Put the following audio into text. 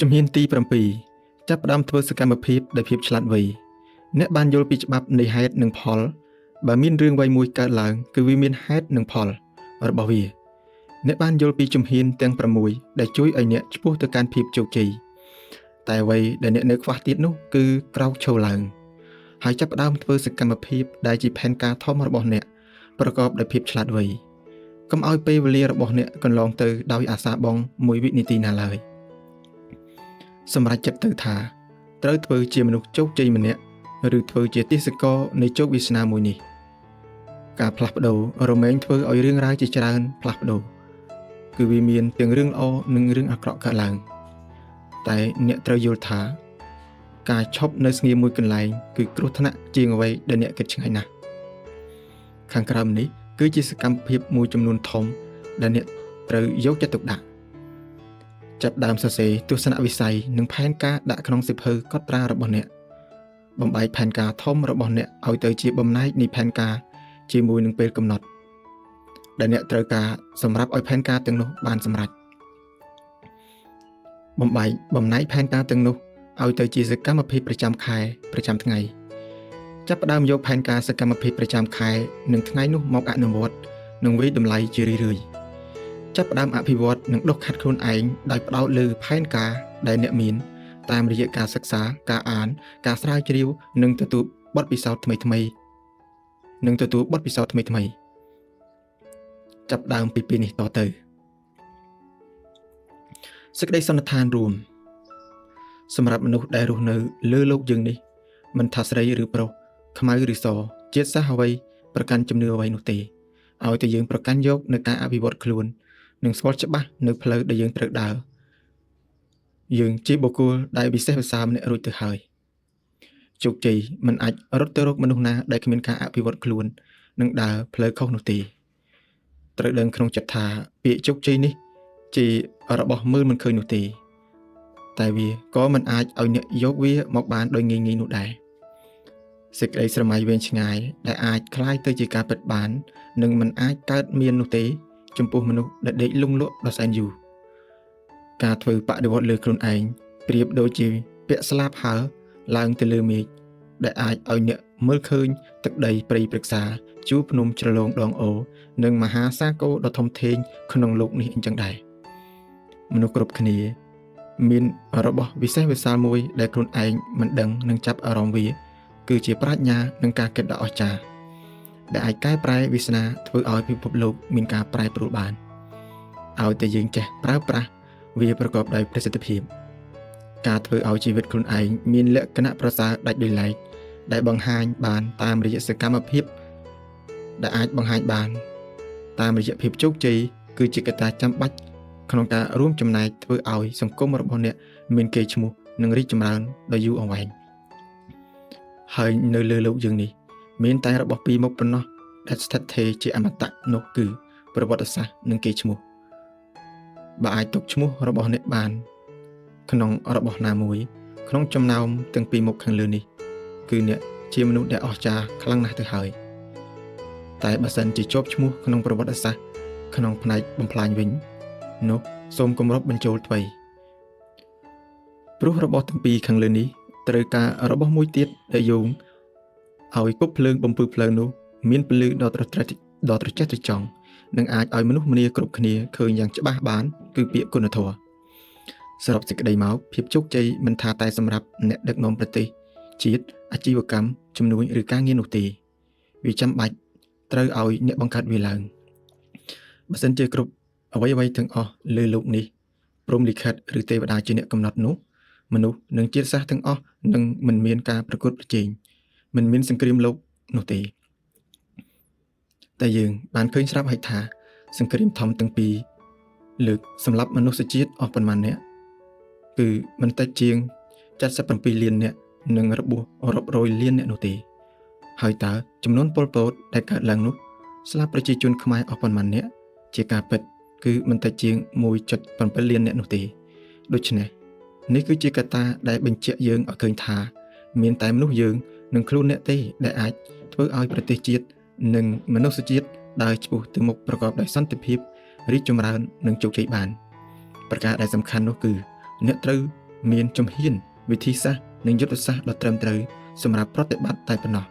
ជំហានទី7ចាប់ផ្ដើមធ្វើសកម្មភាពដោយភាពឆ្លាតវៃអ្នកបានយល់ពីច្បាប់នៃហេតុនិងផលបើមានរឿងអ្វីមួយកើតឡើងគឺវាមានហេតុនិងផលរបស់វាអ្នកបានយល់ពីជំហានទាំង6ដែលជួយឲ្យអ្នកឆ្ពោះទៅកាន់ភាពជោគជ័យតែអ្វីដែលអ្នកនៅខ្វះទៀតនោះគឺក្រោកឈរឡើងហើយចាប់ផ្ដើមធ្វើសកម្មភាពដែលជាផែនការធំរបស់អ្នកប្រកបដោយភាពឆ្លាតវៃកុំឲ្យពេលវេលារបស់អ្នកកន្លងទៅដោយអាសាបង់មួយវិនាទីណាឡើយសម្រាប់ចិត្តទៅថាត្រូវធ្វើជាមនុស្សជោគជ័យម្នាក់ឬធ្វើជាទេសករនៃជោគវាសនាមួយនេះការផ្លាស់ប្ដូររមែងធ្វើឲ្យរឿងរ៉ាវជាច្រើនផ្លាស់ប្ដូរគឺវាមានទាំងរឿងល្អនិងរឿងអាក្រក់កើតឡើងតែអ្នកត្រូវយល់ថាការឈប់នៅស្ងៀមមួយកន្លែងគឺគ្រោះថ្នាក់ជាងអ្វីដែលអ្នកគិតឆ្ងាយណាស់ខាងក្រោមនេះគឺជាសកម្មភាពមួយចំនួនធំដែលអ្នកត្រូវយកចិត្តទុកដាក់ចាប់ដើមសរសេរទស្សនវិស័យនិងផែនការដាក់ក្នុងសៀវភៅកត់ត្រារបស់អ្នកបំបែកផែនការធំរបស់អ្នកឲ្យទៅជាបំណែកនៃផែនការជាមួយនឹងពេលកំណត់ដែលអ្នកត្រូវការសម្រាប់ឲ្យផែនការទាំងនោះបានសម្រេចបំបែកបំណែកផែនការទាំងនោះឲ្យទៅជាសកម្មភាពប្រចាំខែប្រចាំថ្ងៃចាប់ផ្ដើមយកផែនការសកម្មភាពប្រចាំខែនិងថ្ងៃនោះមកអនុវត្តនិងវិយតម្លៃជារឿយៗចាប់ផ្ដើមអភិវឌ្ឍនិងដុសខាត់ខ្លួនឯងដោយផ្ដោតលើផែនការដែលអ្នកមានតាមរយៈការសិក្សាការអានការស្រាវជ្រាវនិងទទួលបទពិសោធន៍ថ្មីៗចាប់ដើមពីពេលនេះតទៅសេចក្តីសន្និដ្ឋានរួមសម្រាប់មនុស្សដែលរស់នៅលើโลกយើងនេះមិនថាស្រីឬប្រុសខ្មៅឬសជាតិសាសន៍អ្វីប្រកាន់ជំនឿអ្វីនោះទេឲ្យតែយើងប្រកាន់យកនៅការអភិវឌ្ឍខ្លួននិងស្គាល់ច្បាស់នៅផ្លូវដែលយើងត្រូវដើរយើងជាបុគ្គលដែលពិសេសវិសាលម្នាក់រួចទៅហើយជោគជ័យមិនអាចរត់ទៅរកមនុស្សណាដែលគ្មានការអភិវឌ្ឍខ្លួននិងដើរផ្លូវខុសនោះទេត្រូវដឹងក្នុងចិត្តថាពាក្យជោគជ័យនេះជារបស់មើលមិនឃើញនោះទេតែវាក៏មិនអាចឲ្យអ្នកយកវាមកបានដោយងាយៗនោះដែរសេចក្តីស្រមៃវែងឆ្ងាយដែលអាចคล้ายទៅជាការពិតបាននឹងមិនអាចកើតមាននោះទេចំពោះមនុស្សដែលដេកលង់លក់ដល់សែនយូរការធ្វើបដិវត្តលើខ្លួនឯងប្រៀបដូចជាពាក់ស្លាបហើរឡើងទៅលើមេឃដែលអាចឲ្យអ្នកមើលឃើញទឹកដីព្រៃព្រឹក្សាជួរភ្នំជ្រលងដងអូនិងមហាសាគរដ៏ធំធេងក្នុងโลกនេះអញ្ចឹងដែរមនុស្សគ្រប់គ្នាមានរបស់វិសេសវិសាលមួយដែលខ្លួនឯងមិនដឹងនឹងចាប់អារម្មណ៍វាគឺជាប្រាជ្ញានិងការគិតដ៏អស្ចារ្យដែលអាចកែប្រែវាសនាធ្វើឲ្យពិភពលោកមានការប្រែប្រួលបានឲ្យតែយើងចេះប្រើប្រាស់វាប្រកបដោយប្រសិទ្ធភាពការធ្វើឲ្យជីវិតខ្លួនឯងមានលក្ខណៈប្រសើរដាច់ដោយឡែកដែលបង្ហាញបានតាមរយៈសកម្មភាពដែលអាចបង្ហាញបានតាមរយៈភាពជោគជ័យគឺជាកត្តាចាំបាច់ក្នុងការរួមចំណែកធ្វើឲ្យសង្គមរបស់អ្នកមានកេរ្តិ៍ឈ្មោះនិងរីកចម្រើនដ៏យូរអង្វែងហើយនៅលើโลกយើងនេះមានតែរបស់ពីរមុខប៉ុណ្ណោះដែលស្ថិតថេរជាអមតៈនោះគឺប្រវត្តិសាស្ត្រនិងកេរ្តិ៍ឈ្មោះបើអាចទុកឈ្មោះរបស់អ្នកបានក្នុងរបស់ណាមួយក្នុងចំណោមទាំងពីរមុខខាងលើនេះគឺអ្នកជាមនុស្សដែលអស្ចារ្យខ្លាំងណាស់ទៅហើយតែបើសិនជាជាប់ឈ្មោះក្នុងប្រវត្តិសាស្ត្រក្នុងផ្នែកបំផ្លាញវិញនោះសូមគម្រប់បញ្ចូលថ្មីព្រោះរបស់ទាំងពីរខាងលើនេះត្រូវការរបស់មួយទៀតដែលយោងឲ្យគប់ភ្លើងបំពឺភ្លើងនោះមានពន្លឺដ៏ត្រចះត្រចង់និងអាចឲ្យមនុស្សម្នាគ្រប់គ្នាឃើញយ៉ាងច្បាស់បានគឺពាក្យគុណធម៌សរុបសេចក្តីមកភាពជោគជ័យមិនថាតែសម្រាប់អ្នកដឹកនាំប្រទេសជាតិអាជីវកម្មជំនួញឬការងារនោះទេវាចាំបាច់ត្រូវឲ្យអ្នកបង្កើតវាឡើងបើសិនជាគ្រប់អ្វីទាំងអស់លើโลกនេះព្រំលិខិតឬទេវតាជាអ្នកកំណត់នោះមនុស្សនិងជាតិសាសន៍ទាំងអស់នឹងមិនមានការប្រកួតប្រជែងមិនមានសង្គ្រាមលោកនោះទេតែយើងបានឃើញស្រាប់ហើយថាសង្គ្រាមធំទាំងពីរលើកសម្រាប់មនុស្សជាតិអស់ប៉ុន្មាននាក់គឺមិនតិចជាង77លាននាក់និងរាប់រយលាននាក់នោះទេហើយតើចំនួនពលពតដែលកើតឡើងនោះស្លាប់ប្រជាជនខ្មែរអស់ប៉ុន្មាននាក់ជាការពិតគឺមិនតិចជាង 1.7 លាននាក់នោះទេដូច្នេះនេះគឺជាកត្តាដែលបញ្ជាក់យើងឲ្យឃើញថាមានតែមនុស្សយើងនិងខ្លួនអ្នកទេដែលអាចធ្វើឲ្យប្រទេសជាតិនិងមនុស្សជាតិដើរឆ្ពោះទៅមុខប្រកបដោយសន្តិភាពរីកចម្រើននិងជោគជ័យបានប្រការដែលសំខាន់នោះគឺអ្នកត្រូវ មានជំហានវិធីសាស្ត្រនិងយុទ្ធសាស្ត្រដ៏ត្រឹមត្រូវសម្រាប់ប្រតិបត្តិតែប៉ុណ្ណោះ